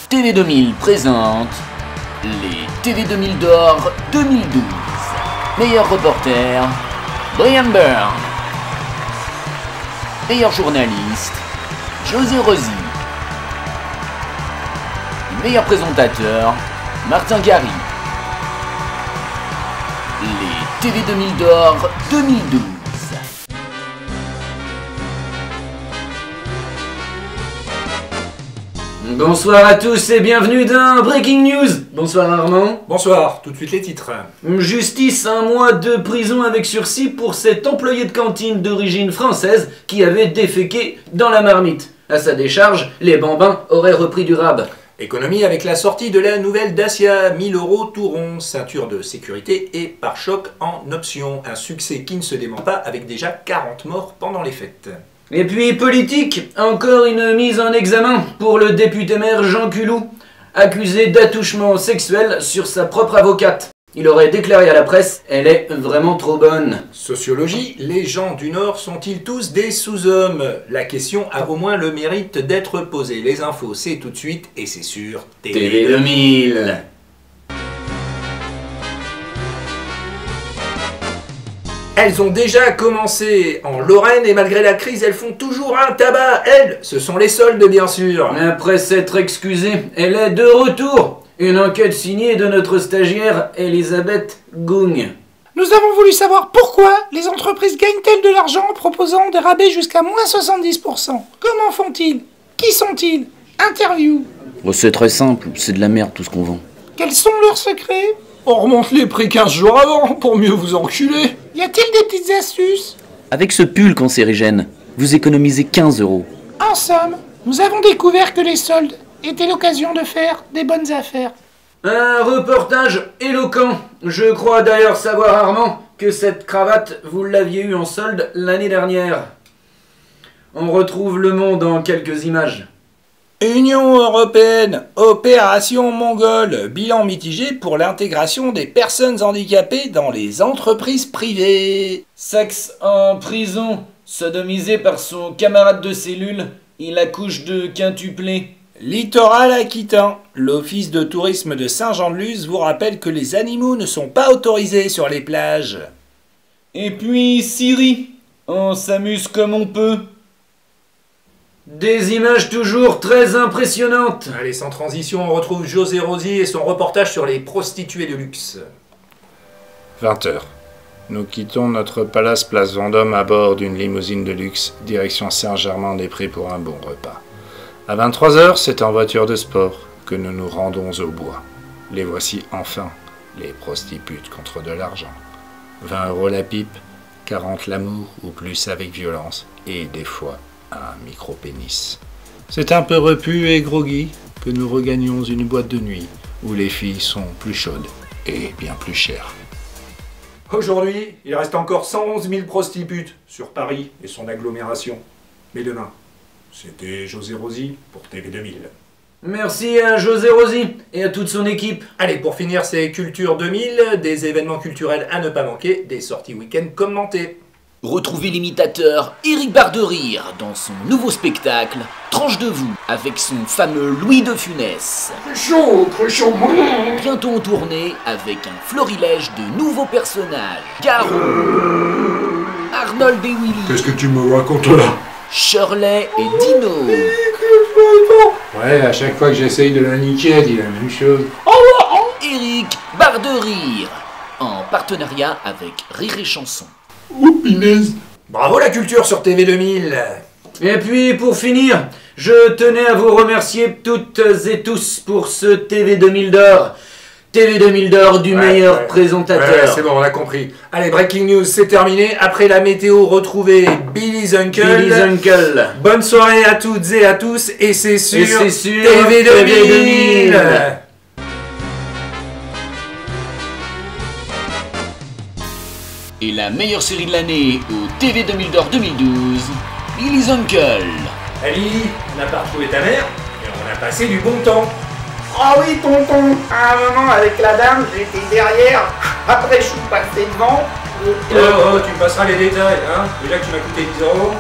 TV 2000 présente les TV 2000 d'or 2012. Meilleur reporter, Brian Byrne. Meilleur journaliste, José Rossi. Meilleur présentateur, Martin Garry. Les TV 2000 d'or 2012. Bonsoir à tous et bienvenue dans Breaking News. Bonsoir Armand. Bonsoir, tout de suite les titres. Justice, 1 mois de prison avec sursis pour cet employé de cantine d'origine française qui avait déféqué dans la marmite. À sa décharge, les bambins auraient repris du rab. Économie avec la sortie de la nouvelle Dacia, 1000 € tout rond, ceinture de sécurité et pare-choc en option. Un succès qui ne se dément pas avec déjà 40 morts pendant les fêtes. Et puis politique, encore une mise en examen pour le député maire Jean Culou, accusé d'attouchement sexuel sur sa propre avocate. Il aurait déclaré à la presse « Elle est vraiment trop bonne ». Sociologie, les gens du Nord sont-ils tous des sous-hommes? La question a au moins le mérite d'être posée. Les infos, c'est tout de suite et c'est sur TV 2000. Elles ont déjà commencé en Lorraine et malgré la crise, elles font toujours un tabac. Elles, ce sont les soldes bien sûr. Après s'être excusée, elle est de retour. Une enquête signée de notre stagiaire Elisabeth Gung. Nous avons voulu savoir pourquoi les entreprises gagnent-elles de l'argent en proposant des rabais jusqu'à moins 70%. Comment font-ils? Qui sont-ils? Interview. C'est très simple, c'est de la merde tout ce qu'on vend. Quels sont leurs secrets? On remonte les prix 15 jours avant pour mieux vous enculer. Y a-t-il des petites astuces? Avec ce pull cancérigène, vous économisez 15 €. En somme, nous avons découvert que les soldes étaient l'occasion de faire des bonnes affaires. Un reportage éloquent. Je crois d'ailleurs savoir, Armand, que cette cravate, vous l'aviez eue en solde l'année dernière. On retrouve le monde en quelques images. Union européenne, opération mongole, bilan mitigé pour l'intégration des personnes handicapées dans les entreprises privées. Sexe en prison, sodomisé par son camarade de cellule, il accouche de quintuplé. Littoral aquitain, l'office de tourisme de Saint-Jean-de-Luz vous rappelle que les animaux ne sont pas autorisés sur les plages. Et puis Syrie, on s'amuse comme on peut. Des images toujours très impressionnantes. Allez, sans transition, on retrouve José Rossi et son reportage sur les prostituées de luxe. 20 h. Nous quittons notre palace place Vendôme à bord d'une limousine de luxe, direction Saint-Germain-des-Prés pour un bon repas. À 23 h, c'est en voiture de sport que nous nous rendons au bois. Les voici enfin, les prostitutes contre de l'argent. 20 € la pipe, 40 l'amour ou plus avec violence, et des fois un micro-pénis. C'est un peu repu et groggy que nous regagnons une boîte de nuit où les filles sont plus chaudes et bien plus chères. Aujourd'hui, il reste encore 111 000 prostitutes sur Paris et son agglomération. Mais demain, c'était José Rossi pour TV 2000. Merci à José Rossi et à toute son équipe. Allez, pour finir, c'est Culture 2000, des événements culturels à ne pas manquer, des sorties week-end commentées. Retrouvez l'imitateur Éric Barderire dans son nouveau spectacle Tranche de vous avec son fameux Louis de Funès. Très chaud. Bientôt en tournée avec un florilège de nouveaux personnages. Garou, Arnold et Willy, Qu'est-ce que tu me racontes là? Shirley et Dino. Ouais, à chaque fois que j'essaye de la niquer, elle dit la même chose. Éric Barderire en partenariat avec Rire et Chanson. Oh, pinaise. Bravo la culture sur TV 2000. Et puis pour finir, je tenais à vous remercier toutes et tous pour ce TV 2000 d'or. TV 2000 d'or du meilleur présentateur. Ouais, c'est bon, on a compris. Allez, Breaking News, c'est terminé. Après la météo, retrouvez Billy's Uncle. Bonne soirée à toutes et à tous. Et c'est sur TV 2000. Et la meilleure série de l'année au TV 2000 d'or 2012, Billy's Uncle. Ali, on n'a pas retrouvé ta mère, et on a passé du bon temps. Ah oui, tonton. À un moment, avec la dame, j'étais derrière. Après, je suis passé devant. Oh, tu me passeras les détails, hein. Déjà que tu m'as coûté 10 €.